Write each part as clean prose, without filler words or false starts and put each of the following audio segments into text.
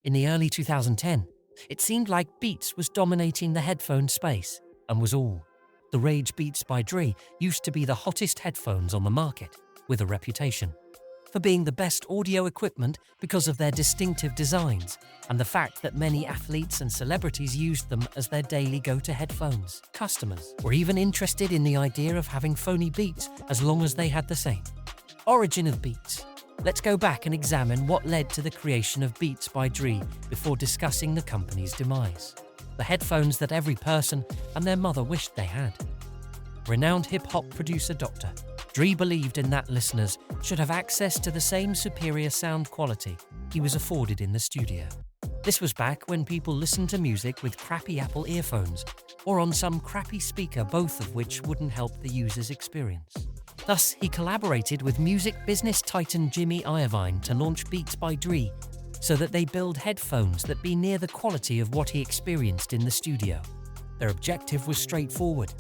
In the early 2010, it seemed like Beats was dominating the headphone space, and was all. The Rage Beats by Dre used to be the hottest headphones on the market, with a reputation for being the best audio equipment because of their distinctive designs and the fact that many athletes and celebrities used them as their daily go-to headphones. Customers were even interested in the idea of having phony Beats as long as they had the same. Origin of Beats. Let's go back and examine what led to the creation of Beats by Dre before discussing the company's demise. The headphones that every person and their mother wished they had. Renowned hip-hop producer Dr. Dre believed in that listeners should have access to the same superior sound quality he was afforded in the studio. This was back when people listened to music with crappy Apple earphones or on some crappy speaker, both of which wouldn't help the user's experience. Thus, he collaborated with music business titan Jimmy Iovine to launch Beats by Dre so that they build headphones that be near the quality of what he experienced in the studio. Their objective was straightforward: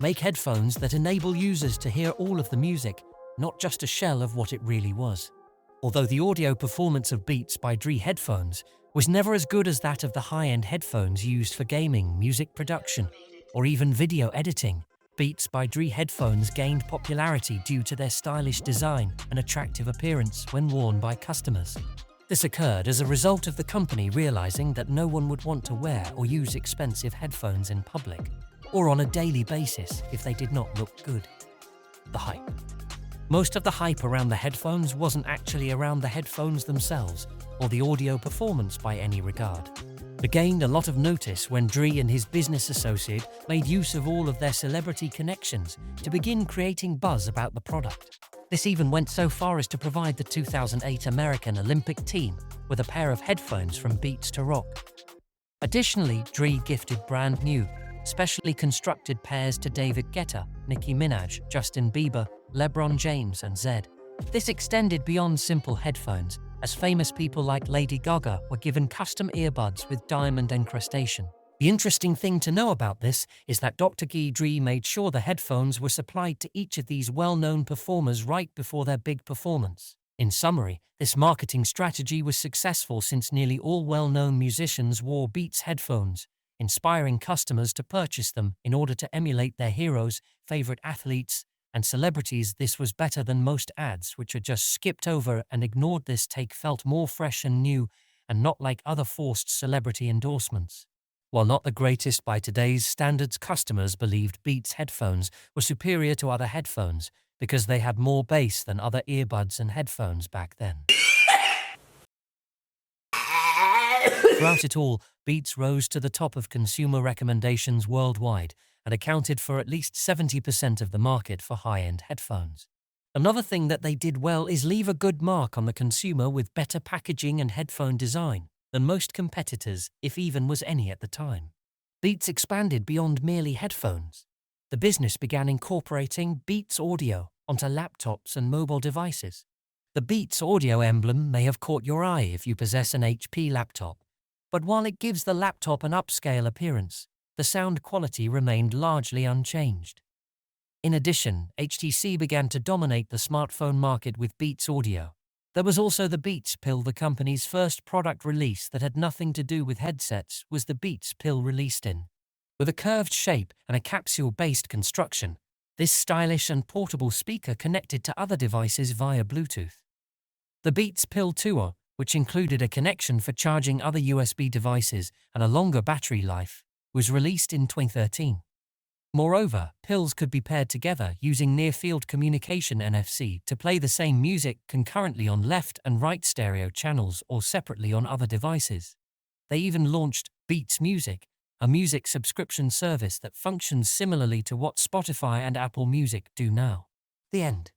make headphones that enable users to hear all of the music, not just a shell of what it really was. Although the audio performance of Beats by Dre headphones was never as good as that of the high-end headphones used for gaming, music production, or even video editing, Beats by Dre headphones gained popularity due to their stylish design and attractive appearance when worn by customers. This occurred as a result of the company realizing that no one would want to wear or use expensive headphones in public, or on a daily basis if they did not look good. The hype. Most of the hype around the headphones wasn't actually around the headphones themselves or the audio performance by any regard. It gained a lot of notice when Dre and his business associate made use of all of their celebrity connections to begin creating buzz about the product. This even went so far as to provide the 2008 American Olympic team with a pair of headphones from Beats to Rock. Additionally, Dre gifted brand new, specially constructed pairs to David Guetta, Nicki Minaj, Justin Bieber, LeBron James, and Zedd. This extended beyond simple headphones, as famous people like Lady Gaga were given custom earbuds with diamond encrustation. The interesting thing to know about this is that Dr. Dre made sure the headphones were supplied to each of these well-known performers right before their big performance. In summary, this marketing strategy was successful since nearly all well-known musicians wore Beats headphones, inspiring customers to purchase them in order to emulate their heroes, favorite athletes, and celebrities. This was better than most ads, which are just skipped over and ignored. This take felt more fresh and new, and not like other forced celebrity endorsements. While not the greatest by today's standards, customers believed Beats headphones were superior to other headphones because they had more bass than other earbuds and headphones back then. Throughout it all, Beats rose to the top of consumer recommendations worldwide and accounted for at least 70% of the market for high-end headphones. Another thing that they did well is leave a good mark on the consumer with better packaging and headphone design than most competitors, if even was any at the time. Beats expanded beyond merely headphones. The business began incorporating Beats audio onto laptops and mobile devices. The Beats audio emblem may have caught your eye if you possess an HP laptop, but while it gives the laptop an upscale appearance, the sound quality remained largely unchanged. In addition, HTC began to dominate the smartphone market with Beats audio. There was also the Beats Pill. The company's first product release that had nothing to do with headsets was the Beats Pill released in. With a curved shape and a capsule-based construction, this stylish and portable speaker connected to other devices via Bluetooth. The Beats Pill 2, which included a connection for charging other USB devices and a longer battery life, was released in 2013. Moreover, pills could be paired together using near-field communication NFC to play the same music concurrently on left and right stereo channels or separately on other devices. They even launched Beats Music, a music subscription service that functions similarly to what Spotify and Apple Music do now. The end.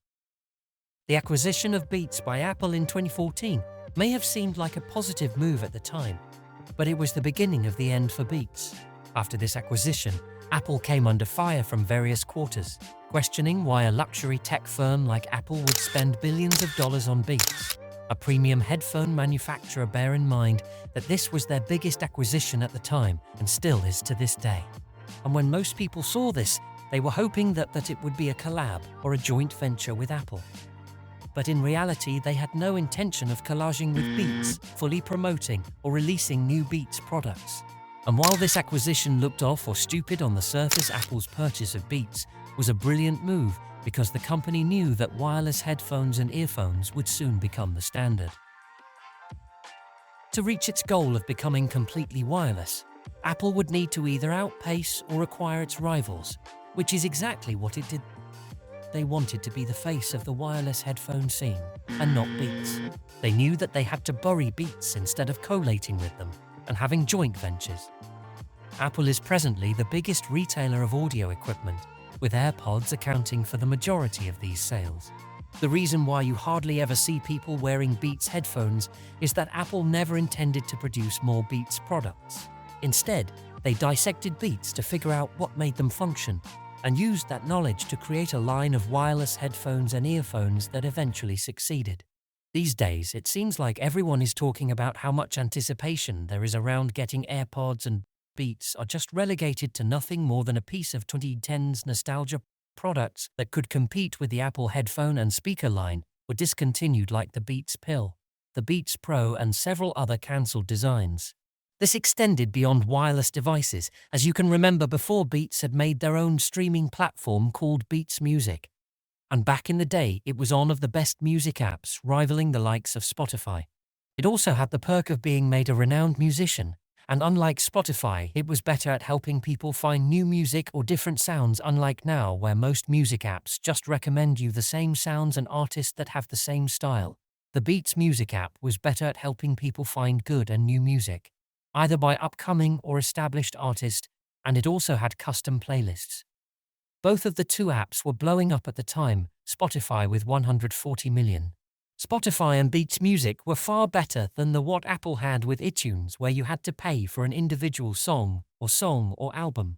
The acquisition of Beats by Apple in 2014 may have seemed like a positive move at the time, but it was the beginning of the end for Beats. After this acquisition, Apple came under fire from various quarters, questioning why a luxury tech firm like Apple would spend billions of dollars on Beats, a premium headphone manufacturer. Bear in mind that this was their biggest acquisition at the time and still is to this day. And when most people saw this, they were hoping that it would be a collab or a joint venture with Apple. but in reality they had no intention of collaging with Beats, fully promoting or releasing new Beats products. And while this acquisition looked off or stupid on the surface, Apple's purchase of Beats was a brilliant move because the company knew that wireless headphones and earphones would soon become the standard. To reach its goal of becoming completely wireless, Apple would need to either outpace or acquire its rivals, which is exactly what it did. They wanted to be the face of the wireless headphone scene, and not Beats. They knew that they had to bury Beats instead of collating with them and having joint ventures. Apple is presently the biggest retailer of audio equipment, with AirPods accounting for the majority of these sales. The reason why you hardly ever see people wearing Beats headphones is that Apple never intended to produce more Beats products. Instead, they dissected Beats to figure out what made them function, and used that knowledge to create a line of wireless headphones and earphones that eventually succeeded. These days, it seems like everyone is talking about how much anticipation there is around getting AirPods, and Beats are just relegated to nothing more than a piece of 2010s nostalgia. Products that could compete with the Apple headphone and speaker line were discontinued, like the Beats Pill, the Beats Pro, and several other cancelled designs. This extended beyond wireless devices, as you can remember before Beats had made their own streaming platform called Beats Music. And back in the day, it was one of the best music apps, rivaling the likes of Spotify. It also had the perk of being made a renowned musician, and unlike Spotify, it was better at helping people find new music or different sounds, unlike now where most music apps just recommend you the same sounds and artists that have the same style. The Beats Music app was better at helping people find good and new music, either by upcoming or established artists, and it also had custom playlists. Both of the two apps were blowing up at the time, Spotify with 140 million. Spotify and Beats Music were far better than what Apple had with iTunes, where you had to pay for an individual song or album.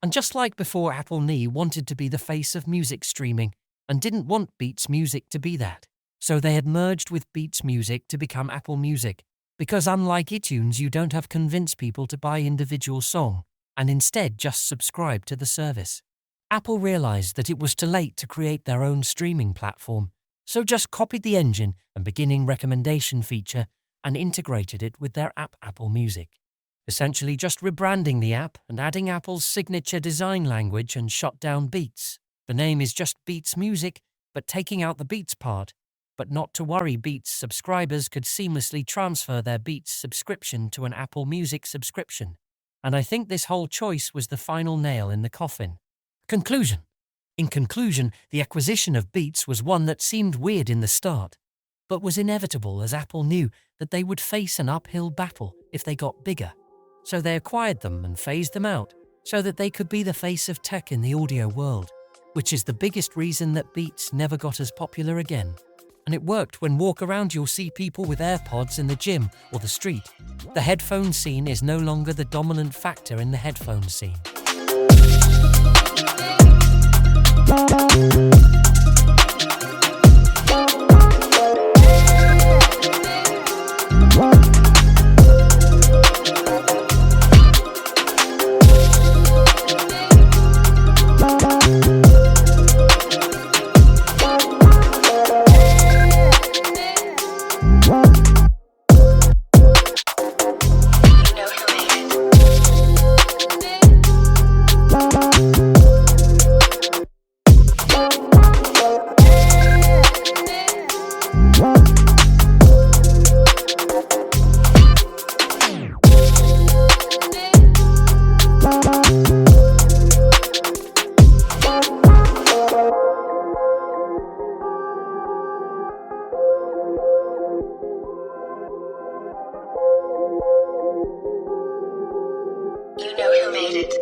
And just like before, Apple wanted to be the face of music streaming and didn't want Beats Music to be that. So they had merged with Beats Music to become Apple Music, because unlike iTunes, you don't have to convince people to buy individual song, and instead just subscribe to the service. Apple realized that it was too late to create their own streaming platform, so just copied the engine and beginning recommendation feature and integrated it with their app Apple Music. Essentially just rebranding the app and adding Apple's signature design language, and shut down Beats. The name is just Beats Music, but taking out the Beats part. But not to worry, Beats subscribers could seamlessly transfer their Beats subscription to an Apple Music subscription. And I think this whole choice was the final nail in the coffin. Conclusion. In conclusion, the acquisition of Beats was one that seemed weird in the start, but was inevitable, as Apple knew that they would face an uphill battle if they got bigger. So they acquired them and phased them out so that they could be the face of tech in the audio world, which is the biggest reason that Beats never got as popular again. And it worked. When walk around, you'll see people with AirPods in the gym or the street. The headphone scene is no longer the dominant factor in the headphone scene. You know who made it.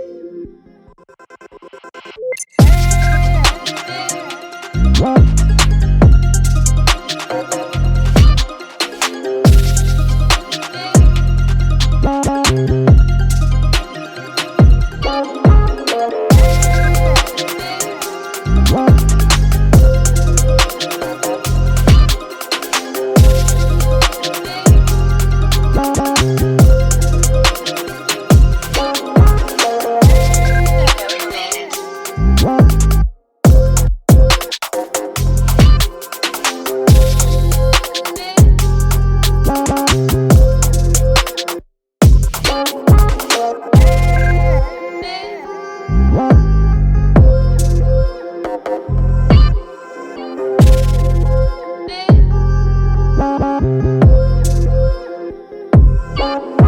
it.